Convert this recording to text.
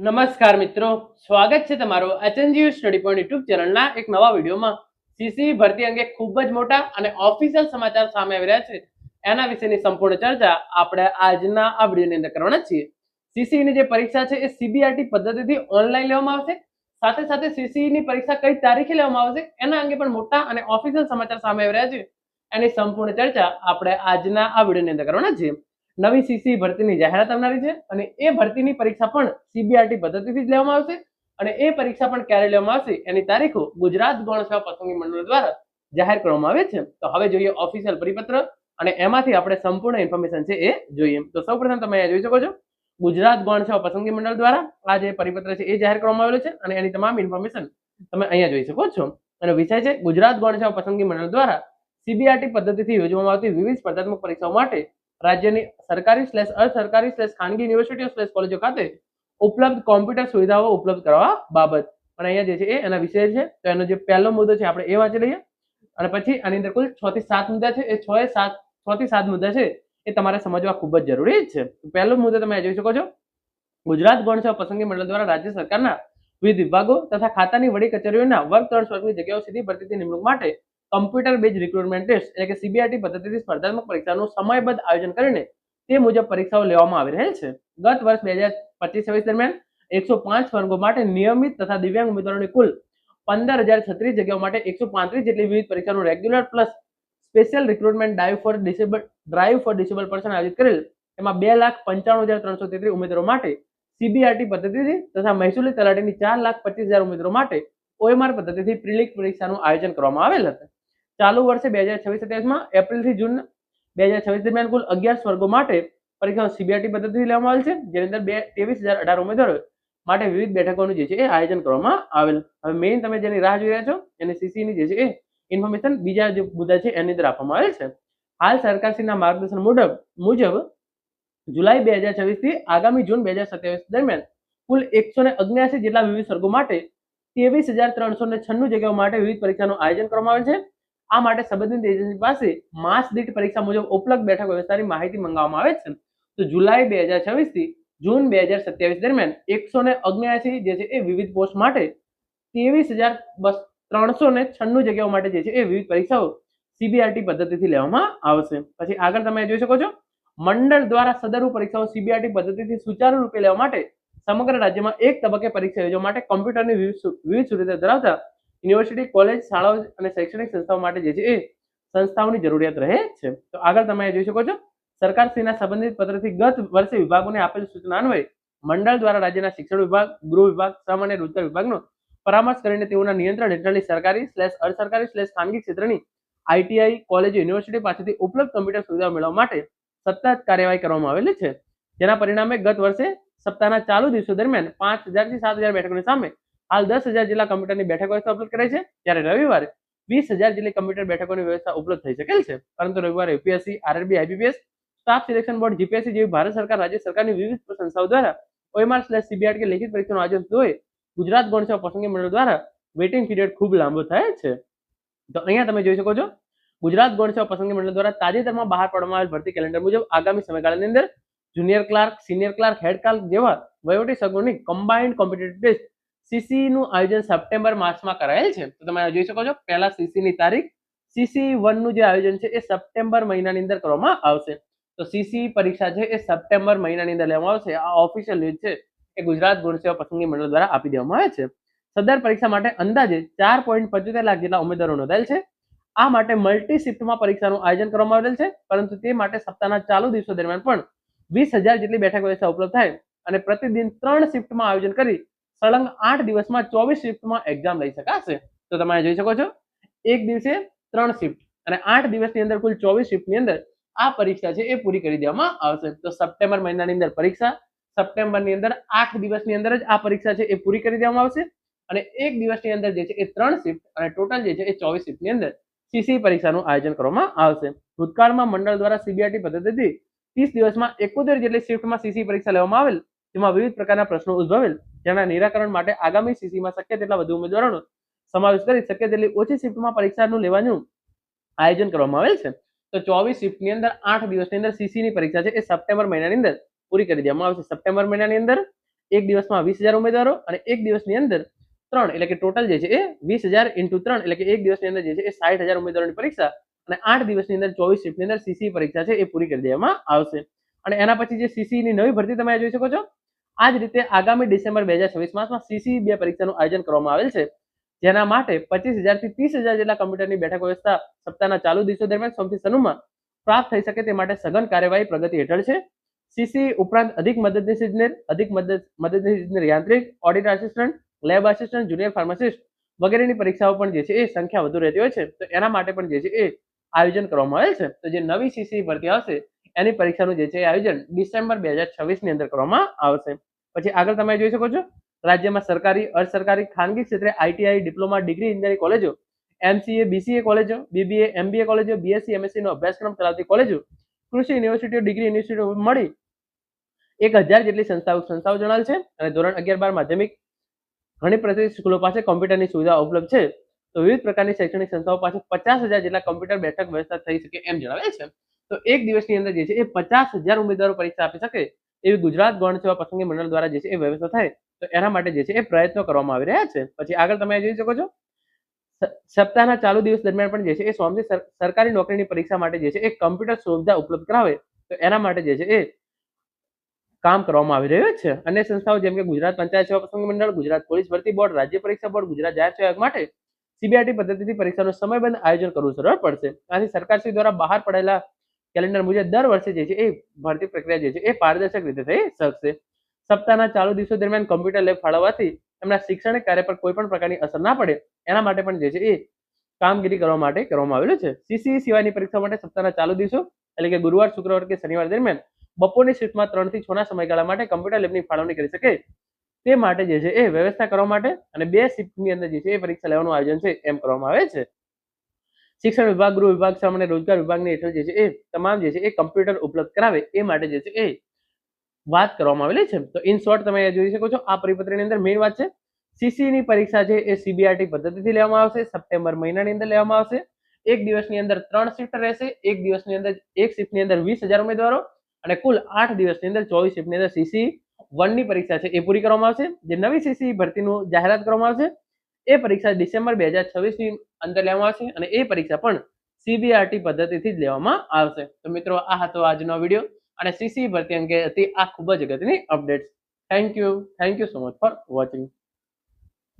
નમસ્કાર મિત્રો, સ્વાગત છે તમારો એચએનજીયુ સ્ટડી પોઈન્ટ યુટ્યુબ ચેનલના એક નવા વિડીયોમાં. સીસી ભરતી અંગે ખૂબ જ મોટા અને ઓફિશિયલ સમાચાર સામે આવી રહ્યા છે. એના વિશેની સંપૂર્ણ ચર્ચા આપણે આજના આ વિડીયોની અંદર કરવાના છીએ. સીસીની જે પરીક્ષા છે એ સીબીઆરટી પદ્ધતિથી ઓનલાઈન લેવામાં આવશે. સાથે સાથે સીસીની પરીક્ષા કઈ તારીખે લેવામાં આવશે એના અંગે પણ મોટા અને ઓફિશિયલ સમાચાર સામે આવી રહ્યા છે. એની સંપૂર્ણ ચર્ચા આપણે આજના આ વિડીયોની અંદર કરવાના છીએ. નવી સીસી ભરતીની જાહેરાત આવનારી છે અને એ ભરતીની પરીક્ષા પણ સીબીઆરટી પદ્ધતિથી જ લેવામાં આવશે અને એ પરીક્ષા પણ ક્યારે લેવામાં આવશે એની તારીખો ગુજરાત ગૌણ સેવા પસંદગી મંડળ દ્વારા જાહેર કરવામાં આવે છે. તો હવે જોઈએ ઓફિશિયલ પરિપત્ર અને એમાંથી આપણે સંપૂર્ણ ઇન્ફોર્મેશન છે એ જોઈએ. તો સૌપ્રથમ તમે અહીંયા જોઈ શકો છો ગુજરાત ગૌણ સેવા પસંદગી મંડળ દ્વારા આ જે પરિપત્ર છે એ જાહેર કરવામાં આવેલું છે અને એની તમામ ઇન્ફોર્મેશન તમે અહીંયા જોઈ શકો છો. એનો વિષય છે ગુજરાત ગૌણ સેવા પસંદગી મંડળ દ્વારા સીબીઆરટી પદ્ધતિથી યોજવામાં આવતી વિવિધ સ્પર્ધાત્મક પરીક્ષાઓ માટે રાજ્યની સરકારી અસરકારી ખાનગી યુનિવર્સિટીઓ કોલેજો ખાતે ઉપલબ્ધ કોમ્પ્યુટર સુવિધાઓ ઉપલબ્ધ કરવા બાબત. અને અહીંયા જે છે એ એના વિષય છે. તો એનો જે પહેલો મુદ્દો છે આપણે એ વાંચી લઈએ અને પછી આની અંદર કુલ 6 થી 7 મુદ્દા છે. એ 6 થી 7 મુદ્દા છે એ તમારે સમજવા ખૂબ જ જરૂરી છે. પહેલો મુદ્દો તમે જોઈ શકો છો ગુજરાત ગૌણ સેવા પસંદગી મંડળ દ્વારા રાજ્ય સરકારના વિવિધ વિભાગો તથા ખાતાની વડી કચેરીઓના વર્ગ 3 વર્ગની જગ્યાઓ સીધી ભરતીથી નિમણૂક માટે કમ્પ્યુટર બેઝ રિક્રુટમેન્ટ ટેસ્ટ એટલે કે સીબીઆરટી પદ્ધતિથી સ્પર્ધાત્મક પરીક્ષાનું સમયબદ્ધ આયોજન કરીને તે મુજબ પરીક્ષાઓ લેવામાં આવી રહેલ છે. ગત વર્ષ 2025-26 દરમિયાન 105 વર્ગો માટે નિયમિત તથા દિવ્યાંગ ઉમેદવારોની કુલ 15,036 જગ્યાઓ માટે 135 જેટલી વિવિધ પરીક્ષાનું regular plus special recruitment drive for disable person આયોજિત કરેલ. એમાં 2,95,333 ઉમેદવારો માટે સીબીઆરટી પદ્ધતિથી તથા મહેસૂલી તલાટીની 4,25,000 ઉમેદવારો માટે ઓએમઆર પદ્ધતિથી પ્રિલિમ પરીક્ષાનું આયોજન કરવામાં આવેલ હતું. ચાલુ વર્ષે 2026-27માં એપ્રિલ થી જૂન 2026 દરમિયાન કુલ 11 વર્ગો માટે પરીક્ષાઓ સીબીઆરટી પદ્ધતિથી લેવામાં આવેલ છે, જેની અંદર 23,018 ઉમેદવારો માટે વિવિધ બેઠકોનું જે છે એ આયોજન કરવામાં આવેલ. હવે મેઇન તમે જેની રાહ જોઈ રહ્યા છો એની સીસીની જે છે એ ઇન્ફોર્મેશન બીજા જે મુદ્દા છે એની અંદર આપવામાં આવેલ છે. હાલ સરકારશ્રીના માર્ગદર્શન મુજબ જુલાઈ 2026 થી આગામી જૂન 2027 દરમિયાન કુલ 179 જેટલા વિવિધ વર્ગો માટે 23,396 જગ્યાઓ માટે વિવિધ પરીક્ષાનું આયોજન કરવામાં આવે છે. આ માટે સંબંધિત એજન્સી પાસે માસ દીઠ પરીક્ષા મુજબ ઉપલબ્ધ બેઠક વ્યવસ્થાની માહિતી મંગાવવામાં આવે છે. તો જુલાઈ 2026 થી જૂન 2027 દરમિયાન 179 જે છે એ વિવિધ પોસ્ટ માટે 23,396 જગ્યાઓ માટે જે છે એ વિવિધ પરીક્ષાઓ સીબીઆરટી પદ્ધતિથી લેવામાં આવશે. પછી આગળ તમે જોઈ શકો છો મંડળ દ્વારા સદરુ પરીક્ષાઓ સીબીઆરટી પદ્ધતિથી સુચારુ રૂપે લેવા માટે સમગ્ર રાજ્યમાં એક તબક્કે પરીક્ષા યોજવા માટે કોમ્પ્યુટરની વિવિધ સુવિધા ધરાવતા યુનિવર્સિટી, કોલેજ, શાળાઓ અને શૈક્ષણિક સંસ્થાઓ માટે જે છે એ સંસ્થાઓની જરૂરિયાત રહે છે. તો આગળ તમે જોઈ શકો છો સરકારશ્રીના સંબંધિત પત્રથી ગત વર્ષે વિભાગોને આપેલ સૂચના અન્વયે મંડળ દ્વારા રાજ્યના શિક્ષણ વિભાગ, ગૃહ વિભાગ, શ્રમ અને રોજગાર વિભાગનો પરામર્શ કરીને તેઓના નિયંત્રણ હેઠળની સરકારી ખાનગી ક્ષેત્રની આઈટીઆઈ, કોલેજ, યુનિવર્સિટી પાસેથી ઉપલબ્ધ કમ્પ્યુટર સુવિધાઓ મેળવવા માટે સતત કાર્યવાહી કરવામાં આવેલી છે. જેના પરિણામે ગત વર્ષે સપ્તાહના ચાલુ દિવસો દરમિયાન 5,000 થી 7,000 બેઠકોની સામે હાલ 10,000 જેટલા કમ્પ્યુટરની બેઠક વ્યવસ્થા ઉપલબ્ધ કરાઈ છે. ત્યારે રવિવારે 20,000 જેટલી કમ્પ્યુટર બેઠકોની વ્યવસ્થા ઉપલબ્ધ થઈ શકેલ છે. પરંતુ રવિવારે UPSC, RRB, IBPS, staff selection board, GPSC જેવી ભારત સરકાર, રાજ્ય સરકારની વિવિધ સંસ્થાઓ દ્વારા OMR/CBRT લેખિત પરીક્ષાનું આયોજન થતું ગુજરાત ગૌણ સેવા પસંદગી મંડળ દ્વારા વેઇટિંગ પીરિયડ ખૂબ લાંબો થાય છે. તો અહીંયા તમે જોઈ શકો છો ગુજરાત ગૌણ સેવા પસંદગી મંડળ દ્વારા તાજેતરમાં બહાર પાડવામાં આવેલ ભરતી કેલેન્ડર મુજબ આગામી સમયગાળાની અંદર junior clerk, senior clerk, head clerk જેવા વહીવટી સગોની કમ્બાઇન્ડ કોમ્પિટિટિવ ટેસ્ટ સીસી નું આયોજન સપ્ટેમ્બર માસમાં કરાયેલ છે. તો તમે જોઈ શકો છો પહેલા સીસી ની તારીખ CC1 નું જે આયોજન છે એ સપ્ટેમ્બર મહિનાની અંદર કરવામાં આવશે. તો સીસી પરીક્ષા છે એ સપ્ટેમ્બર મહિનાની અંદર લેવામાં આવશે. આ ઓફિશિયલ ન્યૂઝ છે એ ગુજરાત ગૌણ સેવા પસંદગી મંડળ દ્વારા આપી દેવામાં આવે છે. સદર પરીક્ષા માટે અંદાજે 4.75 લાખ જેટલા ઉમેદવારો નોંધાયેલ છે. આ માટે મલ્ટી શિફ્ટમાં પરીક્ષાનું આયોજન કરવામાં આવેલ છે, પરંતુ તે માટે સપ્તાહના ચાલુ દિવસો દરમિયાન પણ 20,000 જેટલી બેઠક વ્યવસ્થા ઉપલબ્ધ થાય અને પ્રતિદિન 3 શિફ્ટમાં આયોજન કરી સળંગ 8 દિવસમાં 24 શિફ્ટમાં એક્ઝામ લઈ શકાશે. તો તમે જોઈ શકો છો એક દિવસે 3 શિફ્ટ અને 8 દિવસની અંદર કુલ 24 શિફ્ટની અંદર આ પરીક્ષા છે એ પૂરી કરી દેવામાં આવશે. તો સપ્ટેમ્બર મહિનાની અંદર પરીક્ષા, સપ્ટેમ્બરની અંદર 8 દિવસની અંદર જ આ પરીક્ષા છે એ પૂરી કરી દેવામાં આવશે અને એક દિવસની અંદર જે છે એ 3 શિફ્ટ અને ટોટલ જે છે એ 24 શિફ્ટની અંદર સીસી પરીક્ષાનું આયોજન કરવામાં આવશે. ભૂતકાળમાં મંડળ દ્વારા સીબીઆરટી પદ્ધતિથી 30 દિવસમાં 71 જેટલી શિફ્ટમાં સીસી પરીક્ષા લેવામાં આવેલ, જેમાં વિવિધ પ્રકારના પ્રશ્નો ઉદ્ભવેલ, જેના નિરાકરણ માટે આગામી સીસીમાં શક્ય તેટલા વધુ ઉમેદવારોનો સમાવેશ કરી શક્ય તેટલી ઓછી શિફ્ટમાં પરીક્ષાનું લેવાનું આયોજન કરવામાં આવેલ છે. તો 24 શિફ્ટની અંદર 8 દિવસની અંદર સીસી ની પરીક્ષા છે એ સપ્ટેમ્બર મહિનાની અંદર પૂરી કરી દેવામાં આવશે. સપ્ટેમ્બર મહિનાની અંદર એક દિવસમાં 20,000 ઉમેદવારો અને એક દિવસની અંદર 3 એટલે કે ટોટલ જે છે એ 20,000 × 3 એટલે કે એક દિવસની અંદર જે છે એ 60,000 ઉમેદવારોની પરીક્ષા અને 8 દિવસની અંદર 24 શિફ્ટની અંદર સીસી પરીક્ષા છે એ પૂરી કરી દેવામાં આવશે. અને એના પછી જે સીસી ની નવી ભરતી તમે જોઈ શકો છો. આ જ રીતે આગામી ડિસેમ્બર 2026 માસમાં સીસી 2 પરીક્ષાનું આયોજન કરવામાં આવેલ છે, જેના માટે 25,000 થી 30,000 જેટલા કમ્પ્યુટરની બેઠક વ્યવસ્થા સપ્તાહના ચાલુ દિવસો દરમિયાન સોમથી શનિમાં પ્રાપ્ત થઈ શકે તે માટે સઘન કાર્યવાહી પ્રગતિ હેઠળ છે. સીસી ઉપરાંત અધિક મદદનીશ ઇજનેર, અધિક મદદનીશ ઇજનેર યાંત્રિક, audit assistant, lab assistant, junior pharmacist વગેરેની પરીક્ષાઓ પણ જે છે એ સંખ્યા વધુ રહેતી હોય છે, તો એના માટે પણ જે છે એ આયોજન કરવામાં આવેલ છે. તો જે નવી સીસી ભરતી આવશે એની પરીક્ષાનું જે છે આયોજન ડિસેમ્બર 2026 ની અંદર કરવામાં આવશે. પછી આગળ તમે જોઈ શકો છો, રાજ્યમાં સરકારી, અર્ધ સરકારી, ખાનગી ક્ષેત્રે આઈટીઆઈ, ડિપ્લોમા, ડિગ્રી એન્જિનિયરિંગ કોલેજો, એમસીએ, બીસીએ કોલેજો, બીબીએ, એમબીએ કોલેજો, બીએસસી, એમએસસી નો અભ્યાસક્રમ ચલાવતી કોલેજો, કૃષિ યુનિવર્સિટીઓ, ડિગ્રી યુનિવર્સિટીઓ મળી 1,000 જેટલી સંસ્થાઓ જણાવેલ છે. અને ધોરણ 11-12 માધ્યમિક ઘણી પ્રતિષ્ઠિત સ્કૂલો પાસે કોમ્પ્યુટરની સુવિધા ઉપલબ્ધ છે, તો વિવિધ પ્રકારની શૈક્ષણિક સંસ્થાઓ પાસે 50,000 જેટલા કોમ્પ્યુટર બેઠક વ્યવસ્થા થઈ શકે એમ જણાવેલ છે. તો એક દિવસની અંદર જે છે એ 50,000 ઉમેદવારો પરીક્ષા આપી શકે એવી ગુજરાત ગૌણ સેવા પસંદગી મંડળ દ્વારા જે છે એ વ્યવસ્થા થાય, તો એના માટે જે છે એ પ્રયત્નો કરવામાં આવી રહ્યા છે. પછી આગળ તમે જોઈ શકો છો, સપ્તાહના ચાલુ દિવસ દરમિયાન પણ જે છે એ સોમથી સરકારી નોકરીની પરીક્ષા માટે જે છે એ કમ્પ્યુટર સુવિધા ઉપલબ્ધ કરાવે, તો એના માટે જે છે એ કામ કરવામાં આવી રહ્યું છે. અન્ય સંસ્થાઓ જેમ કે ગુજરાત પંચાયત સેવા પસંદગી મંડળ, ગુજરાત પોલીસ ભરતી બોર્ડ, રાજ્ય પરીક્ષા બોર્ડ, ગુજરાત જાહેર સેવા આયોગ માટે સીબીઆરટી પદ્ધતિથી પરીક્ષાનું સમયબદ્ધ આયોજન કરવું સરળ પડશે. આથી સરકારશ્રી દ્વારા બહાર પડેલા કેલેન્ડર મુજબ દર વર્ષે જે છે એ ભરતી પ્રક્રિયા જે છે એ પારદર્શક રીતે થઈ શકશે. સપ્તાહના ચાલુ દિવસો દરમિયાન કમ્પ્યુટર લેબ ફાળવવાથી એમના શૈક્ષણિક કાર્ય પર કોઈ પણ પ્રકારની અસર ના પડે, એના માટે પણ જે છે એ કામગીરી કરવા માટે કરવામાં આવેલું છે. સીસી સિવાયની પરીક્ષા માટે સપ્તાહના ચાલુ દિવસો એટલે કે ગુરુવાર, શુક્રવાર કે શનિવાર દરમિયાન બપોરની શિફ્ટમાં 3 થી 6 ના સમયગાળા માટે કમ્પ્યુટર લેબની ફાળવણી કરી શકે તે માટે જે છે એ વ્યવસ્થા કરવા માટે અને 2 શિફ્ટની અંદર જે છે એ પરીક્ષા લેવાનું આયોજન છે એમ કરવામાં આવે છે. શિક્ષણ વિભાગ, ગૃહ વિભાગ, શ્રમ અને રોજગાર વિભાગની હેઠળ જે છે એ તમામ જે છે એ કમ્પ્યુટર ઉપલબ્ધ કરાવે એ માટે જે છે એ વાત કરવામાં આવેલી છે. તો ઇન શોર્ટ તમે જોઈ શકો છો, આ પરિપત્રની અંદર મેઇન વાત છે સીસી ની પરીક્ષા છે એ સીબીઆરટી પદ્ધતિથી લેવામાં આવશે. સપ્ટેમ્બર મહિનાની અંદર લેવામાં આવશે. એક દિવસની અંદર 3 શિફ્ટ રહેશે. એક દિવસની અંદર એક શિફ્ટની અંદર 20,000 ઉમેદવારો અને કુલ 8 દિવસની અંદર 24 શિફ્ટની અંદર સીસી 1 ની પરીક્ષા છે એ પૂરી કરવામાં આવશે. જે નવી સીસી ભરતીનું જાહેરાત કરવામાં આવશે એ પરીક્ષા ડિસેમ્બર 2026 ની અંદર લેવામાં આવશે અને એ પરીક્ષા પણ સીબીઆરટી પદ્ધતિથી જ લેવામાં આવશે. તો મિત્રો, આ હતો આજનો વિડીયો અને સીસી ભરતી અંગે હતી આ ખૂબ જ અગત્યની updates. Thank you so much for watching.